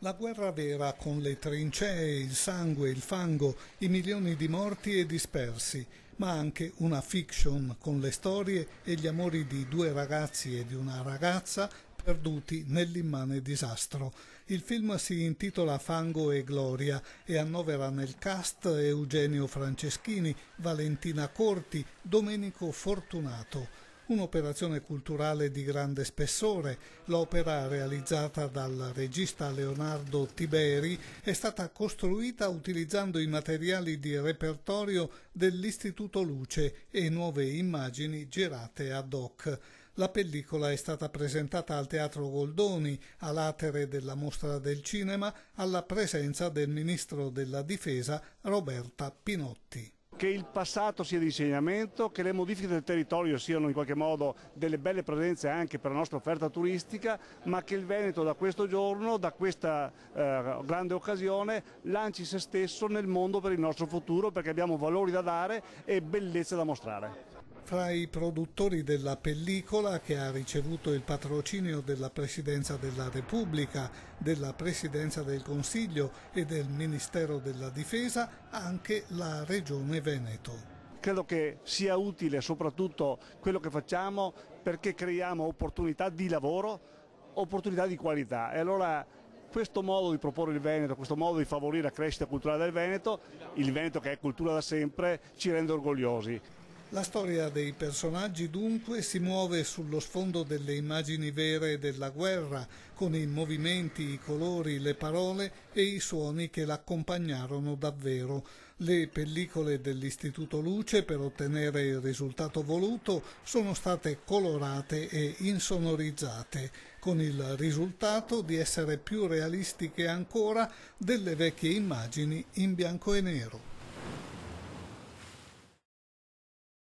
La guerra vera con le trincee, il sangue, il fango, i milioni di morti e dispersi, ma anche una fiction con le storie e gli amori di due ragazzi e di una ragazza perduti nell'immane disastro. Il film si intitola Fango e Gloria e annovera nel cast Eugenio Franceschini, Valentina Corti, Domenico Fortunato. Un'operazione culturale di grande spessore, l'opera realizzata dal regista Leonardo Tiberi è stata costruita utilizzando i materiali di repertorio dell'Istituto Luce e nuove immagini girate ad hoc. La pellicola è stata presentata al Teatro Goldoni, a latere della Mostra del Cinema, alla presenza del Ministro della Difesa Roberta Pinotti. Che il passato sia di insegnamento, che le modifiche del territorio siano in qualche modo delle belle presenze anche per la nostra offerta turistica, ma che il Veneto da questo giorno, da questa grande occasione, lanci se stesso nel mondo per il nostro futuro, perché abbiamo valori da dare e bellezze da mostrare. Fra i produttori della pellicola, che ha ricevuto il patrocinio della Presidenza della Repubblica, della Presidenza del Consiglio e del Ministero della Difesa, anche la Regione Veneto. Credo che sia utile soprattutto quello che facciamo perché creiamo opportunità di lavoro, opportunità di qualità. E allora questo modo di proporre il Veneto, questo modo di favorire la crescita culturale del Veneto, il Veneto che è cultura da sempre, ci rende orgogliosi. La storia dei personaggi dunque si muove sullo sfondo delle immagini vere della guerra, con i movimenti, i colori, le parole e i suoni che l'accompagnarono davvero. Le pellicole dell'Istituto Luce, per ottenere il risultato voluto, sono state colorate e insonorizzate, con il risultato di essere più realistiche ancora delle vecchie immagini in bianco e nero.